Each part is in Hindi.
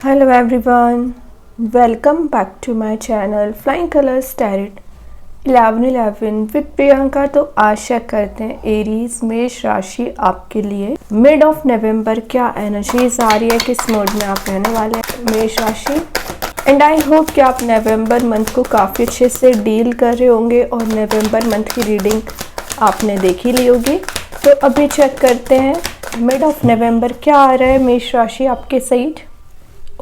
Hello everyone, welcome back to my channel Flying Colors Tarot 1111 with Priyanka. तो आशा करते हैं एरीज मेष राशि आपके लिए मिड ऑफ नवंबर क्या एनर्जीज आ रही है, किस मोड में आप रहने वाले हैं मेष राशि। एंड आई होप कि आप नवंबर मंथ को काफ़ी अच्छे से डील कर रहे होंगे और नवंबर मंथ की रीडिंग आपने देख ही ली होगी। तो अभी चेक करते हैं मिड ऑफ नवंबर क्या आ रहा है मेष राशि आपके साइड।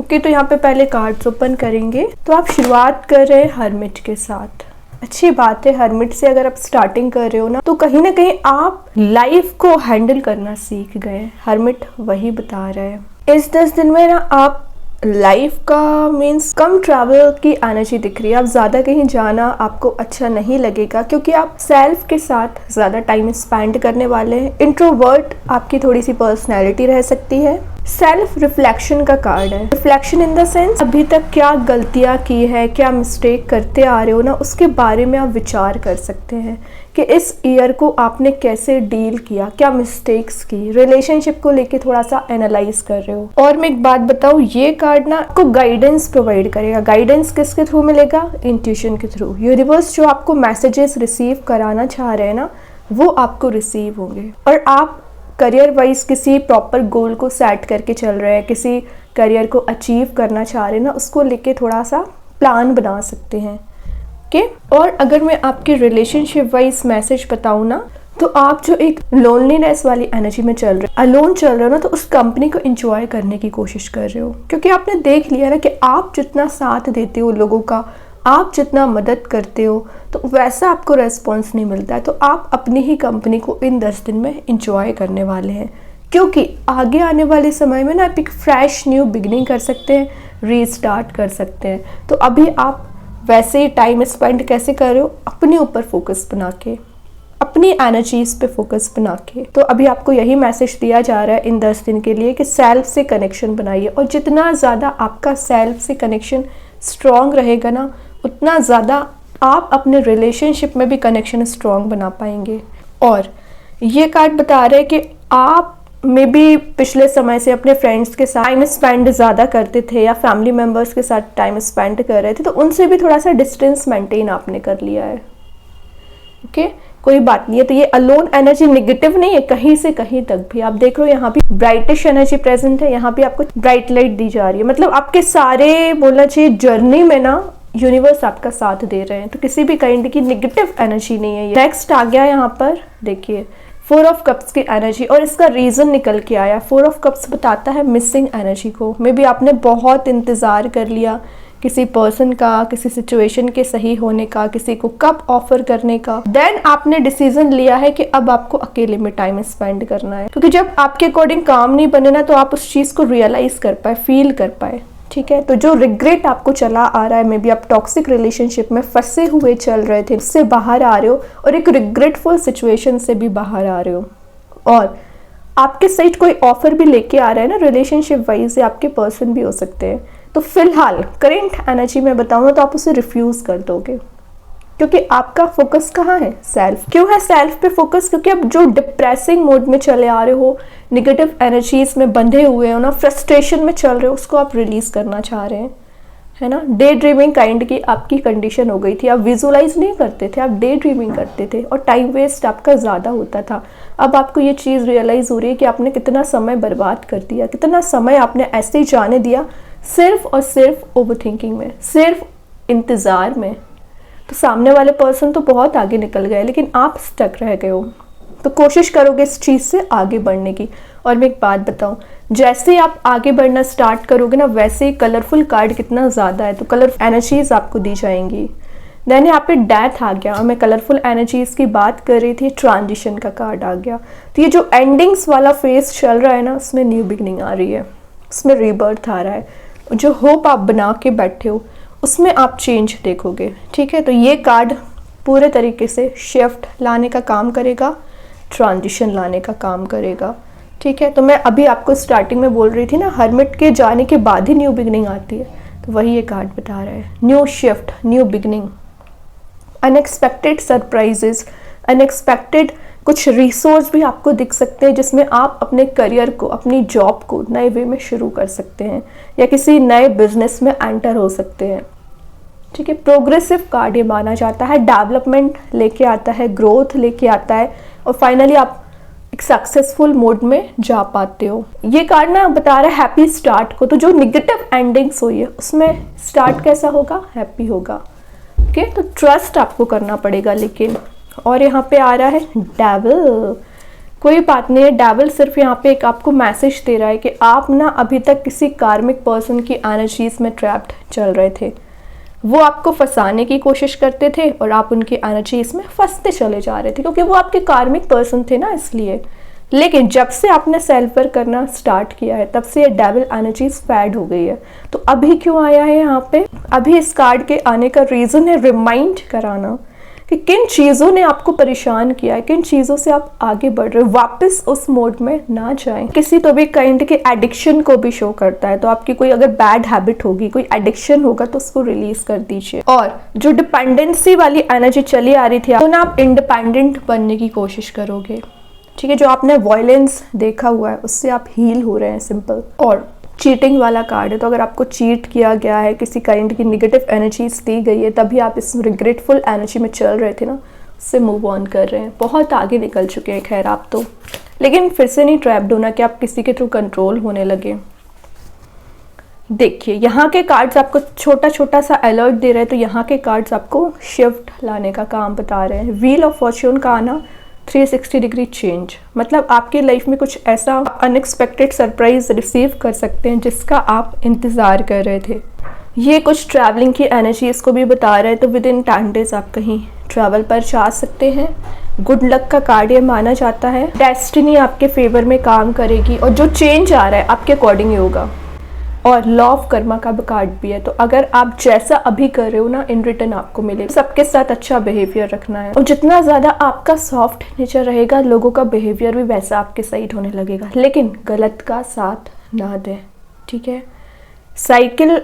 ओके, तो यहाँ पे पहले कार्ड्स ओपन करेंगे। तो आप शुरुआत कर रहे हैं हर्मिट के साथ। अच्छी बात है, हर्मिट से अगर आप स्टार्टिंग कर रहे हो ना, तो कहीं ना कहीं आप लाइफ को हैंडल करना सीख गए। हर्मिट वही बता रहा है। इस 10 दिन में ना आप लाइफ का मीन्स कम ट्रैवल की एनर्जी दिख रही है। आप ज़्यादा कहीं जाना आपको अच्छा नहीं लगेगा क्योंकि आप सेल्फ के साथ ज़्यादा टाइम स्पेंड करने वाले हैं। इंट्रोवर्ट आपकी थोड़ी सी पर्सनैलिटी रह सकती है। सेल्फ रिफ्लेक्शन का कार्ड है। रिफ्लेक्शन इन द सेंस अभी तक क्या गलतियां की है, क्या मिस्टेक करते आ रहे हो ना, उसके बारे में आप विचार कर सकते हैं कि इस ईयर को आपने कैसे डील किया, क्या मिस्टेक्स की, रिलेशनशिप को लेके थोड़ा सा एनालाइज कर रहे हो। और मैं एक बात बताऊं, ये कार्ड ना आपको गाइडेंस प्रोवाइड करेगा। गाइडेंस किसके थ्रू मिलेगा? इंट्यूशन के थ्रू। यूनिवर्स जो आपको मैसेजेस रिसीव कराना चाह रहे हैं ना, वो आपको रिसीव होंगे। और आप करियर वाइज किसी प्रॉपर गोल को सेट करके चल रहे हैं, किसी करियर को अचीव करना चाह रहे हैं ना, उसको लेके थोड़ा सा प्लान बना सकते हैं। ओके, और अगर मैं आपके रिलेशनशिप वाइज मैसेज बताऊँ ना, तो आप जो एक लोनलीनेस वाली एनर्जी में चल रहे हो, अलोन चल रहे हो ना, तो उस कंपनी को एंजॉय करने की कोशिश कर रहे हो। क्योंकि आपने देख लिया ना कि आप जितना साथ देते हो लोगों का, आप जितना मदद करते हो, तो वैसा आपको रेस्पॉन्स नहीं मिलता है। तो आप अपनी ही कंपनी को इन 10 दिन में इंजॉय करने वाले हैं क्योंकि आगे आने वाले समय में ना आप एक फ्रेश न्यू बिगनिंग कर सकते हैं, रीस्टार्ट कर सकते हैं। तो अभी आप वैसे ही टाइम स्पेंड कैसे कर रहे हो? अपने ऊपर फोकस बना के, अपनी एनर्जीज पे फोकस बना के। तो अभी आपको यही मैसेज दिया जा रहा है इन 10 दिन के लिए कि सेल्फ से कनेक्शन बनाइए। और जितना ज़्यादा आपका सेल्फ से कनेक्शन स्ट्रॉन्ग रहेगा ना, उतना ज़्यादा आप अपने रिलेशनशिप में भी कनेक्शन स्ट्रॉन्ग बना पाएंगे। और ये कार्ड बता रहे हैं कि आप में भी पिछले समय से अपने फ्रेंड्स के साथ टाइम स्पेंड ज़्यादा करते थे या फैमिली मेम्बर्स के साथ टाइम स्पेंड कर रहे थे, तो उनसे भी थोड़ा सा डिस्टेंस मेंटेन आपने कर लिया है। ओके, कोई बात नहीं है। तो ये अलोन एनर्जी नेगेटिव नहीं है कहीं से कहीं तक भी। आप देख रहे हो यहाँ भी ब्राइटिश एनर्जी प्रेजेंट है, यहाँ भी आपको ब्राइट लाइट दी जा रही है। मतलब आपके सारे बोलना चाहिए जर्नी में ना यूनिवर्स आपका साथ दे रहे हैं। तो किसी भी काइंड की नेगेटिव एनर्जी नहीं है। नेक्स्ट आ गया यहाँ पर, देखिए 4 ऑफ कप्स की एनर्जी, और इसका रीजन निकल के आया। 4 ऑफ कप्स बताता है मिसिंग एनर्जी को। मे बी आपने बहुत इंतजार कर लिया किसी पर्सन का, किसी सिचुएशन के सही होने का, किसी को कब ऑफर करने का। देन आपने डिसीजन लिया है कि अब आपको अकेले में टाइम स्पेंड करना है। क्योंकि जब आपके अकॉर्डिंग काम नहीं बने ना, तो आप उस चीज को रियलाइज कर पाए, फील कर पाए। ठीक है, तो जो रिग्रेट आपको चला आ रहा है, मे बी आप टॉक्सिक रिलेशनशिप में फंसे हुए चल रहे थे, उससे बाहर आ रहे हो और एक रिग्रेटफुल सिचुएशन से भी बाहर आ रहे हो। और आपके साइड कोई ऑफर भी लेके आ रहा है ना रिलेशनशिप वाइज, से आपके पर्सन भी हो सकते हैं। तो फिलहाल करेंट एनर्जी में बताऊँ तो आप उसे रिफ्यूज कर दोगे क्योंकि आपका फोकस कहाँ है? सेल्फ। क्यों है सेल्फ पे फोकस? क्योंकि आप जो डिप्रेसिंग मोड में चले आ रहे हो, निगेटिव एनर्जीज में बंधे हुए हो ना, फ्रस्ट्रेशन में चल रहे हो, उसको आप रिलीज करना चाह रहे हैं, है ना। डे ड्रीमिंग काइंड की आपकी कंडीशन हो गई थी। आप विजुलाइज नहीं करते थे, आप डे ड्रीमिंग करते थे और टाइम वेस्ट आपका ज़्यादा होता था। अब आपको ये चीज़ रियलाइज़ हो रही है कि आपने कितना समय बर्बाद कर दिया, कितना समय आपने ऐसे ही जाने दिया सिर्फ और सिर्फ ओवर थिंकिंग में, सिर्फ इंतज़ार में। तो सामने वाले पर्सन तो बहुत आगे निकल गए लेकिन आप स्टक रह गए हो। तो कोशिश करोगे इस चीज़ से आगे बढ़ने की। और मैं एक बात बताऊं, जैसे आप आगे बढ़ना स्टार्ट करोगे ना, वैसे ही कलरफुल कार्ड कितना ज़्यादा है, तो कलर एनर्जीज आपको दी जाएंगी। देन यहाँ पे डेथ आ गया। और मैं कलरफुल एनर्जीज की बात कर रही थी, ट्रांजिशन का कार्ड आ गया। तो ये जो एंडिंग्स वाला फेज चल रहा है ना, उसमें न्यू बिगनिंग आ रही है, उसमें रीबर्थ आ रहा है। जो होप आप बना के बैठे हो उसमें आप चेंज देखोगे। ठीक है, तो ये कार्ड पूरे तरीके से शिफ्ट लाने का काम करेगा, ट्रांजिशन लाने का काम करेगा। ठीक है, तो मैं अभी आपको स्टार्टिंग में बोल रही थी ना, हर्मिट के जाने के बाद ही न्यू बिगनिंग आती है, तो वही ये कार्ड बता रहा है। New shift, new beginning, unexpected surprises, unexpected कुछ रिसोर्स भी आपको दिख सकते हैं जिसमें आप अपने करियर को, अपनी जॉब को नए वे में शुरू कर सकते हैं या किसी नए बिजनेस में एंटर हो सकते हैं। ठीक है, प्रोग्रेसिव कार्ड ये माना जाता है, डेवलपमेंट लेके आता है, ग्रोथ लेके आता है और फाइनली आप एक सक्सेसफुल मोड में जा पाते हो। ये कार्ड ना बता रहा है हैप्पी स्टार्ट को, तो जो निगेटिव एंडिंग्स हुई है उसमें स्टार्ट कैसा होगा, हैप्पी होगा। ओके, तो ट्रस्ट आपको करना पड़ेगा लेकिन। और यहाँ पे आ रहा है डेविल, कोई बात नहीं है, डेविल सिर्फ यहाँ पे एक आपको मैसेज दे रहा है कि आप ना अभी तक किसी कार्मिक पर्सन की एनर्जीज में ट्रैप्ड चल रहे थे। वो आपको फंसाने की कोशिश करते थे और आप उनकी एनर्जीज में फंसते चले जा रहे थे क्योंकि वो आपके कार्मिक पर्सन थे ना, इसलिए। लेकिन जब से आपने सेल्फ वर्क करना स्टार्ट किया है तब से ये डेविल एनर्जीज फैड हो गई है। तो अभी क्यों आया है यहाँ पे, अभी इस कार्ड के आने का रीजन है रिमाइंड कराना कि किन चीज़ों ने आपको परेशान किया है, किन चीज़ों से आप आगे बढ़ रहे हो, वापस उस मोड में ना जाएं। किसी तो भी काइंड के एडिक्शन को भी शो करता है, तो आपकी कोई अगर बैड हैबिट होगी, कोई एडिक्शन होगा तो उसको रिलीज कर दीजिए। और जो डिपेंडेंसी वाली एनर्जी चली आ रही थी तो ना आप इंडिपेंडेंट बनने की कोशिश करोगे। ठीक है, जो आपने वायलेंस देखा हुआ है उससे आप हील हो रहे हैं, सिंपल। और चीटिंग वाला कार्ड है, तो अगर आपको चीट किया गया है, किसी काइंड की नेगेटिव एनर्जीज दी गई है, तभी आप इस रिग्रेटफुल एनर्जी में चल रहे थे ना, उससे मूव ऑन कर रहे हैं, बहुत आगे निकल चुके हैं खैर आप तो। लेकिन फिर से नहीं ट्रैप्ड होना कि आप किसी के थ्रू कंट्रोल होने लगे। देखिए यहाँ के कार्ड्स आपको छोटा छोटा सा अलर्ट दे रहे हैं, तो यहाँ के कार्ड्स आपको शिफ्ट लाने का काम बता रहे हैं। व्हील ऑफ फॉर्च्यून का आना 360 डिग्री चेंज, मतलब आपकी लाइफ में कुछ ऐसा अनएक्सपेक्टेड सरप्राइज रिसीव कर सकते हैं जिसका आप इंतज़ार कर रहे थे। ये कुछ ट्रैवलिंग की एनर्जी इसको भी बता रहे हैं, तो विद इन 10 डेज आप कहीं ट्रैवल पर जा सकते हैं। गुड लक का कार्ड ये माना जाता है, डेस्टिनी आपके फेवर में काम करेगी और जो चेंज आ रहा है आपके अकॉर्डिंग ही होगा। और लॉ ऑफ कर्मा का कार्ड भी है, तो अगर आप जैसा अभी कर रहे हो ना, इन रिटर्न आपको मिलेगा। सबके साथ अच्छा बिहेवियर रखना है और जितना ज़्यादा आपका सॉफ्ट नेचर रहेगा, लोगों का बिहेवियर भी वैसा आपके साइड होने लगेगा। लेकिन गलत का साथ ना दें, ठीक है। साइकिल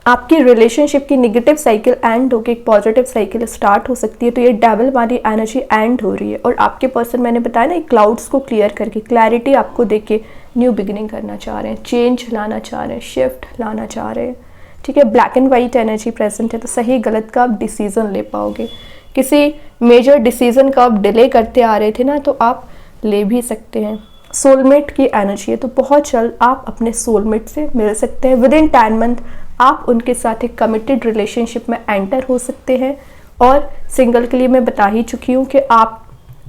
आपकी रिलेशनशिप की नेगेटिव साइकिल एंड होकर एक पॉजिटिव साइकिल स्टार्ट हो सकती है, तो ये डेविल वाली एनर्जी एंड हो रही है। और आपके पर्सन, मैंने बताया ना, क्लाउड्स को क्लियर करके क्लैरिटी आपको देके न्यू बिगिनिंग करना चाह रहे हैं, चेंज लाना चाह रहे हैं, शिफ्ट लाना चाह रहे हैं। ठीक है, black and white energy present है, तो सही गलत का आप डिसीजन ले पाओगे। किसी मेजर डिसीजन का आप डिले करते आ रहे थे ना, तो आप ले भी सकते हैं। सोलमेट की एनर्जी है, तो बहुत जल्द आप अपने सोलमेट से मिल सकते हैं। विद इन 10 मंथ आप उनके साथ एक कमिटेड रिलेशनशिप में एंटर हो सकते हैं। और सिंगल के लिए मैं बता ही चुकी हूँ कि आप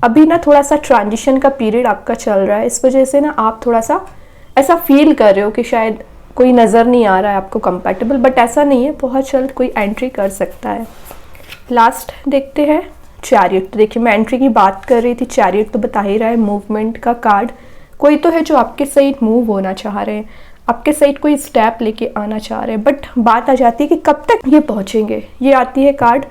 अभी ना थोड़ा सा ट्रांजिशन का पीरियड आपका चल रहा है, इस वजह से ना आप थोड़ा सा ऐसा फील कर रहे हो कि शायद कोई नज़र नहीं आ रहा है आपको कंपैटिबल, बट ऐसा नहीं है, बहुत जल्द कोई एंट्री कर सकता है। लास्ट देखते हैं चैरियट। तो देखिए, मैं एंट्री की बात कर रही थी, चैरियट तो बता ही रहा है मूवमेंट का कार्ड। कोई तो है जो आपके साइड मूव होना चाह रहे हैं, आपके साइड कोई स्टेप लेके आना चाह रहे हैं, बट बात आ जाती है कि कब तक ये पहुँचेंगे। ये आती है कार्ड,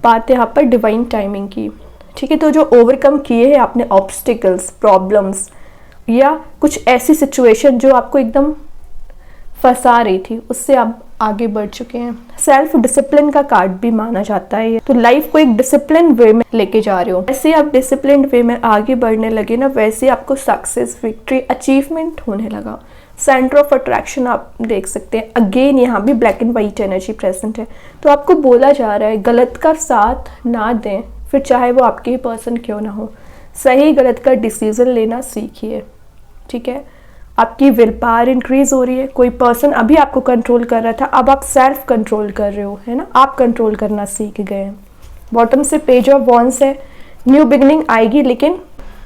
बात यहाँ पर डिवाइन टाइमिंग की। ठीक है, तो जो ओवरकम किए हैं आपने ऑब्स्टिकल्स, प्रॉब्लम्स या कुछ ऐसी सिचुएशन जो आपको एकदम फंसा रही थी, उससे आप आगे बढ़ चुके हैं। सेल्फ डिसिप्लिन का कार्ड भी माना जाता है ये, तो लाइफ को एक डिसिप्लिन वे में लेके जा रहे हो। ऐसे आप डिसिप्लिन वे में आगे बढ़ने लगे ना, वैसे आपको सक्सेस, विक्ट्री, अचीवमेंट होने लगा। सेंटर ऑफ अट्रैक्शन आप देख सकते हैं। अगेन यहाँ भी black and white energy present है, तो आपको बोला जा रहा है गलत का साथ ना दें, फिर चाहे वो आपके ही पर्सन क्यों ना हो। सही गलत का डिसीजन लेना सीखिए। ठीक है, आपकी विल पावर इंक्रीज हो रही है। कोई पर्सन अभी आपको कंट्रोल कर रहा था, अब आप सेल्फ कंट्रोल कर रहे हो, है ना, आप कंट्रोल करना सीख गए हैं। बॉटम से पेज ऑफ वॉन्ड्स है, न्यू बिगनिंग आएगी, लेकिन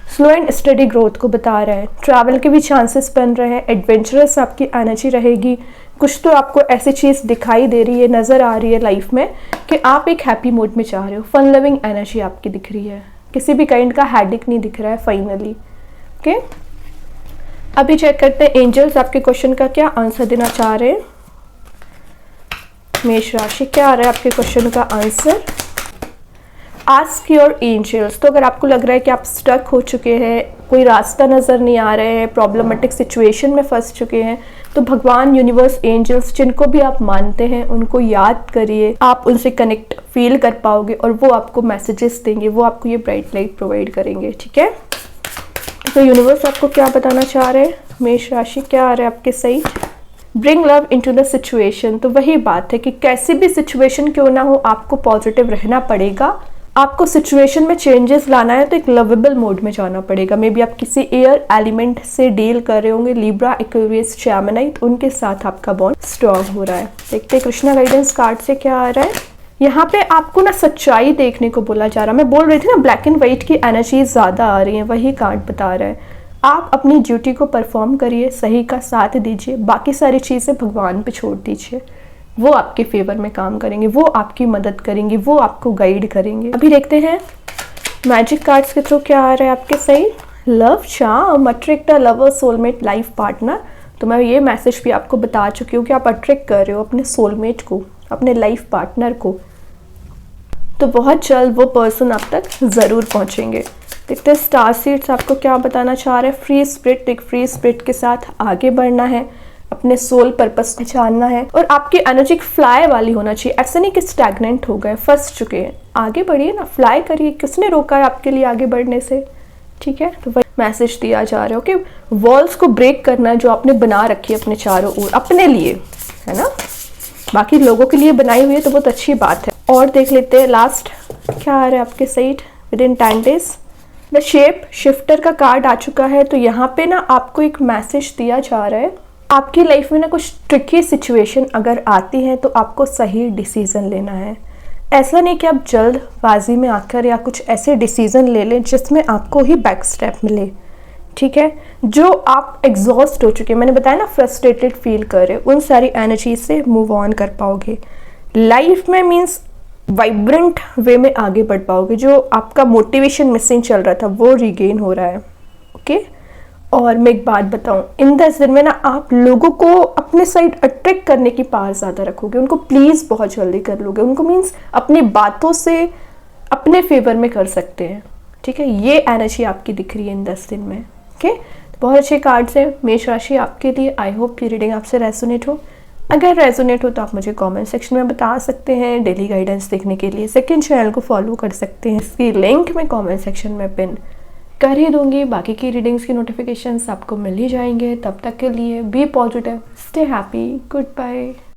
स्लो एंड स्टडी ग्रोथ को बता रहा है। ट्रैवल के भी चांसेस बन रहे हैं, एडवेंचरस आपकी एनर्जी रहेगी। कुछ तो आपको ऐसी चीज़ दिखाई दे रही है, नज़र आ रही है लाइफ में कि आप एक हैप्पी मूड में जा रहे हो। फन लविंग एनर्जी आपकी दिख रही है, किसी भी काइंड का हेडेक नहीं दिख रहा है फाइनली। ओके, अभी चेक करते हैं एंजल्स आपके क्वेश्चन का क्या आंसर देना चाह रहे हैं। मेष राशि, क्या आ रहा है आपके क्वेश्चन का आंसर। Ask your angels. तो अगर आपको लग रहा है कि आप स्टक हो चुके हैं, कोई रास्ता नज़र नहीं आ रहे हैं, प्रॉब्लमेटिक सिचुएशन में फंस चुके हैं, तो भगवान, यूनिवर्स, एंजल्स, जिनको भी आप मानते हैं उनको याद करिए, आप उनसे कनेक्ट फील कर पाओगे और वो आपको मैसेजेस देंगे, वो आपको ये ब्राइट लाइट प्रोवाइड करेंगे। ठीक है, तो यूनिवर्स आपको क्या बताना चाह रहे हैं? मेष राशि क्या आ रहा है आपके सही? Bring love into the situation. तो वही बात है कि कैसी भी सिचुएशन क्यों ना हो, आपको पॉजिटिव रहना पड़ेगा। आपको सिचुएशन में चेंजेस लाना है तो एक लवेबल मोड में जाना पड़ेगा। मे बी आप किसी एयर एलिमेंट से डील कर रहे होंगे, लिब्रा, एक्वेरियस, जेमिनी, तो उनके साथ आपका बॉन्ड स्ट्रॉन्ग हो रहा है। देखते हैं कृष्णा गाइडेंस कार्ड से क्या आ रहा है। यहाँ पे आपको ना सच्चाई देखने को बोला जा रहा है। मैं बोल रही थी ना ब्लैक एंड व्हाइट की एनर्जी ज़्यादा आ रही है, वही कार्ड बता रहा है। आप अपनी ड्यूटी को परफॉर्म करिए, सही का साथ दीजिए, बाकी सारी चीज़ें भगवान पे छोड़ दीजिए। वो आपके फेवर में काम करेंगे, वो आपकी मदद करेंगे, वो आपको गाइड करेंगे। अभी देखते हैं मैजिक कार्ड्स के थ्रू क्या आ रहा है आपके सही। Love charm, attract a lover, soulmate, life partner. तो मैं ये मैसेज भी आपको बता चुकी हूँ कि आप अट्रैक्ट कर रहे हो अपने सोलमेट को, अपने लाइफ पार्टनर को। तो बहुत जल्द वो पर्सन आप तक ज़रूर पहुँचेंगे। देखते हैं स्टार सीड्स आपको क्या बताना चाह रहे हैं। फ्री स्पिरिट, एक फ्री स्पिरिट के साथ आगे बढ़ना है, अपने सोल पर्पस पहचानना है और आपकी एनर्जी फ्लाई वाली होना चाहिए। ऐसा नहीं कि स्टैग्नेंट हो गए, फंस चुके हैं। आगे बढ़िए ना, फ्लाई करिए। किसने रोका है आपके लिए आगे बढ़ने से? ठीक है, तो वही मैसेज दिया जा रहा है कि वॉल्स को ब्रेक करना है जो आपने बना रखी है अपने चारों ओर, अपने लिए, है ना। बाकी लोगों के लिए बनाई हुई है तो बहुत अच्छी बात है। और देख लेते हैं लास्ट क्या आ रहा है आपके side. With in 10 days the shape shifter का कार्ड आ चुका है। तो यहाँ पे ना आपको एक मैसेज दिया जा रहा है, आपकी लाइफ में ना कुछ ट्रिकी सिचुएशन अगर आती है तो आपको सही डिसीजन लेना है। ऐसा नहीं कि आप जल्दबाजी में आकर या कुछ ऐसे डिसीजन ले लें जिसमें आपको ही बैक स्टेप मिले। ठीक है, जो आप एग्जॉस्ट हो चुके हैं, मैंने बताया ना फ्रस्ट्रेटेड फील कर रहे हो, उन सारी एनर्जी से मूव ऑन कर पाओगे। लाइफ में मीन्स वाइब्रेंट वे में आगे बढ़ पाओगे। जो आपका मोटिवेशन मिसिंग चल रहा था वो रिगेन हो रहा है। ओके, और मैं एक बात बताऊं, इन 10 दिन में ना आप लोगों को अपने साइड अट्रैक्ट करने की पावर ज़्यादा रखोगे, उनको प्लीज़ बहुत जल्दी कर लोगे, उनको मीन्स अपनी बातों से अपने फेवर में कर सकते हैं। ठीक है, ये एनर्जी आपकी दिख रही है इन 10 दिन में। ओके, बहुत अच्छे कार्ड्स हैं मेष राशि आपके लिए। आई होप ये रीडिंग आपसे रेजोनेट हो। अगर रेजोनेट हो तो आप मुझे कमेंट सेक्शन में बता सकते हैं। डेली गाइडेंस देखने के लिए सेकंड चैनल को फॉलो कर सकते हैं, इसकी लिंक मैं कमेंट सेक्शन में पिन कर ही दूंगी। बाकी की रीडिंग्स की नोटिफिकेशंस आपको मिल ही जाएंगे। तब तक के लिए be positive, stay happy, good bye.